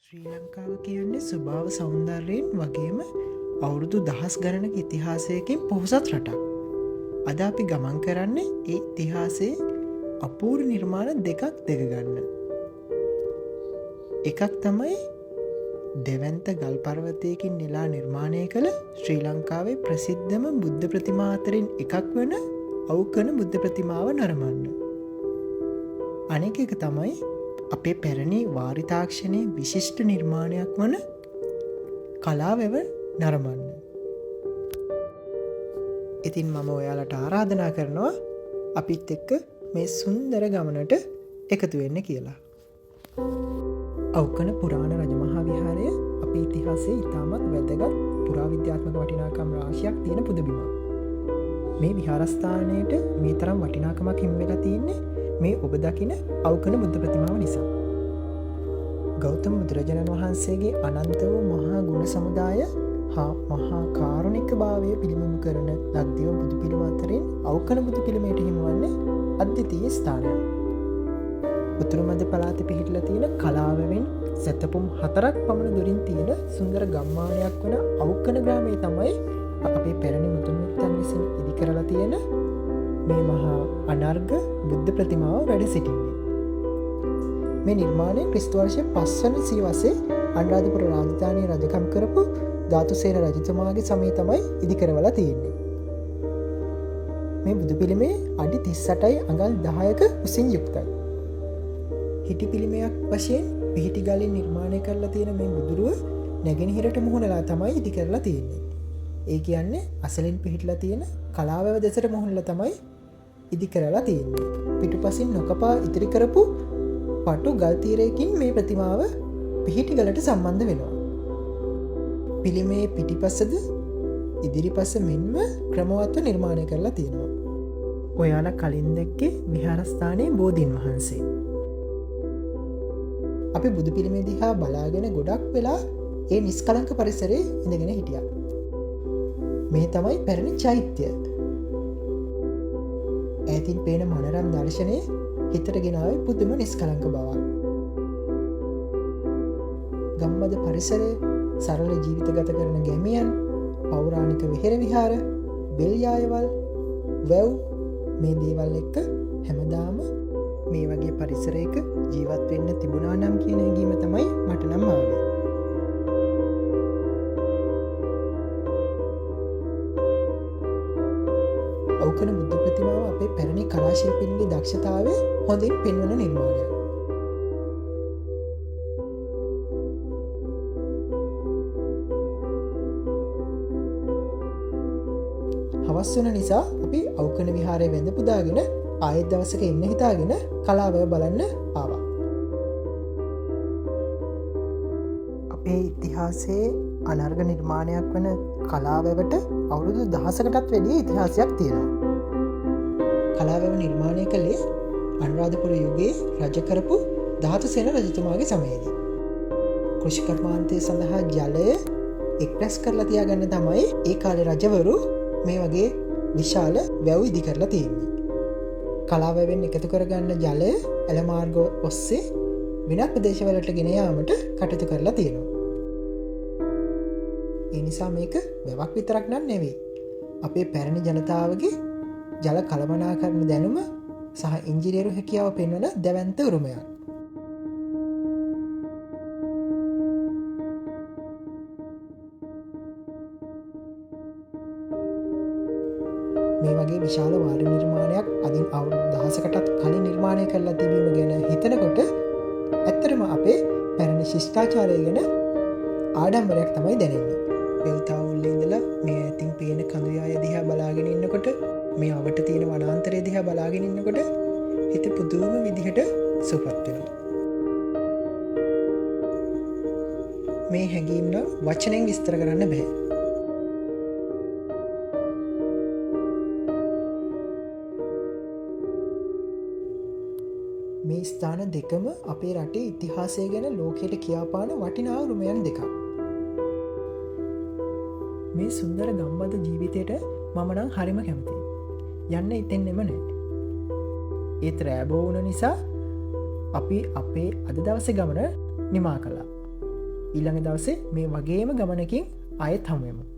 ශ්‍රී ලංකාව කියන්නේ ස්වභාව සෞන්දර්යයෙන් වගේම අවුරුදු දහස් ගණනක ඉතිහාසයකින් පොහොසත් රටක්. අද අපි ගමන් කරන්නේ ඒ ඉතිහාසයේ අපූර් නිර්මාණ දෙකක් දෙකගන්න. එකක් තමයි දෙවන්ත ගල් පර්වතයකින් නෙලා නිර්මාණය කළ ශ්‍රී ලංකාවේ ප්‍රසිද්ධම බුද්ධ ප්‍රතිමා අතරින් එකක් වන අවුකන බුද්ධ ප්‍රතිමාව නරමන්න. අනෙක එක තමයි අපේ පැරණි වාරිතාක්ෂණය විශිෂ්ට නිර්මාණයක් වන කලාවැව නරමන්න. ඉතින් මම ඔයාලට ආරාධනා කරනවා අපිත් එක්ක මේ සුන්දර ගමනට එකතු වෙන්න කියලා. අවුකන පුරාණ රජමහා විහාරය අපේ ඉතිහාසයේ ඉතාමත් වැදගත් පුරාවිද්‍යාත්මක වටිනාකම් රාශියක් තියෙන පුදබිමක්. මේ විහාරස්ථානයට මේ තරම් වටිනාකමක් හිමිවෙලා තියෙන්නේ මේ ඔබ දකින අවුකන බුද්ධ ප්‍රතිමාව නිසා. ගෞතම බුදුරජාණන් වහන්සේගේ අනන්ත වූ මහා ගුණ සමුදාය හා මහා කාරුණික භාවය පිළිබිඹු කරන ලක්දිව බුදු පිළිම අතරින් අවුකන බුදු පිළිමයට හිමිවන්නේ අද්විතීය ස්ථානයක්. උතුරු මැද පළාතේ පිහිටලා තියෙන කලාවැවෙන් සැතපුම් 4ක් පමණ දුරින් තියෙන සුන්දර ගම්මානයක් වන අවුකන ග්‍රාමය තමයි අපේ පැරණි මුතුන් මිත්තන් විසින් ඉදි කරලා තියෙන මේ මහා අනර්ඝ බුද්ධ ප්‍රතිමාව වැඩ සිටින්නේ. මේ නිර්මාණය ක්‍රිස්තු වර්ෂය 5 වන සියවසේ අනුරාධපුර රාජධානිය රජකම් කරපු ධාතුසේන රජතුමාගේ සමයේ තමයි ඉදි කරවලා තියෙන්නේ. මේ බුදු පිළිමේ අඩි 38යි අඟල් 10ක උසින් යුක්තයි. හිටි පිළිමයක් වශයෙන් පිහිටි ගලින් නිර්මාණය කරලා තියෙන මේ බුදුරුව නැගෙනහිරට මුහුණලා තමයි ඉදි කරලා තියෙන්නේ. ඒ කියන්නේ අසලින් පිහිටලා තියෙන කලාවැව දෙසට මුහුණලා තමයි ඉදි කරලා තියෙන්නේ. පිටුපසින් නොකපා ඉතිරි කරපු පටු ගල් තීරයකින් මේ ප්‍රතිමාව පිහිටි ගලට සම්බන්ධ වෙනවා. පිළිමේ පිටිපසද ඉදිරිපස මෙන්ම ක්‍රමවත්ව නිර්මාණය කරලා තියෙනවා. ඔයාලා කලින් දැක්කේ විහාරස්ථානයේ බෝධීන් වහන්සේ. අපි බුදු පිළිමේ දිහා බලාගෙන ගොඩක් වෙලා ඒ නිස්කලංක පරිසරයේ ඉඳගෙන හිටියා. මේ තමයි පැරණි චෛත්‍යය. ඈතින් පේන මනරම් දර්ශනය හිතට ගෙනාවේ පුදුම නිස්කලංක බවක්. ගම්බද පරිසරය, සරල ජීවිත ගත කරන ගැමියන්, පෞරාණික විහෙර විහාර, බෙල් යායවල්, වැව් මේ දේවල් එක්ක හැමදාම මේ වගේ පරිසරයක ජීවත් වෙන්න තිබුණා නම් කියන හැඟීම තමයි මට නම් ආවේ. අවුකන බුද්ධ ප්‍රතිමාව අපේ පැරණි කලා ශිල්පීන්ගේ දක්ෂතාවය හොඳින් පෙන්වන නිර්මාණයක්. හවස් වන නිසා අපි අවුකන විහාරයේ වැඳ පුදාගෙන ආයෙත් දවසක ඉන්න හිතාගෙන කලාවැව බලන්න ආවා. අපේ ඉතිහාසයේ අනර්ඝ නිර්මාණයක් වන කලාවැවට අවුරුදු 1000කටත් වැඩිය ඉතිහාසයක් තියෙනවා. කලාවැව නිර්මාණය කළේ අනුරාධපුර යුගයේ රජ කරපු ධාතුසේන රජතුමාගේ සමයේදී. කෘෂි කර්මාන්තය සඳහා ජලය එක්රැස් කරලා තියාගන්න තමයි ඒ කාලේ රජවරු මේ වගේ විශාල වැව් ඉදි කරලා තියෙන්නේ. කලාවැවෙන් එකතු කරගන්න ජලය ඇලමාර්ග ඔස්සේ වෙනත් ප්‍රදේශවලට ගෙන යාමට කටයුතු කරලා තියෙනවා. ඒ නිසා මේක වැවක් විතරක් නම් නෙවෙයි. අපේ පැරණි ජනතාවගේ ජල කළමනාකරණ දැනුම සහ ඉංජිනේරු හැකියාව පෙන්වන දැවැන්ත උරුමයක්. මේ වගේ විශාල වාර නිර්මාණයක් අදින් අවුරුදු 1000කටත් කලින් නිර්මාණය කරලා තිබීම ගැන හිතනකොට ඇත්තටම අපේ පැරණි ශිෂ්ටාචාරය ගැන ආඩම්බරයක් තමයි දැනෙන්නේ. බෙල්තාවුල්ලේ ඉඳලා මේ ඇතින් පේන කඳුයාය දිහා බලාගෙන ඉන්නකොට, මේ අවට තියෙන වනාන්තරය දිහා බලාගෙන ඉන්නකොට හිත පුදුම විදිහට සුවපත් වෙනවා. මේ හැඟීම් නම් වචනෙන් විස්තර කරන්න බෑ. මේ ස්ථාන දෙකම අපේ රටේ ඉතිහාසය ගැන ලෝකයට කියාපාන වටිනා උරුමයන් දෙකක්. මේ සුන්දර ගම්බද ජීවිතයට මම නම් හරිම කැමතියි. යන්න ඉතින්නෙම නෑ. ඒත් රෑබෝ වුණ නිසා අපි අපේ අද දවසේ ගමන නිමා කළා. ඊළඟ දවසේ මේ වගේම ගමනකින් අයත් හමුවමු.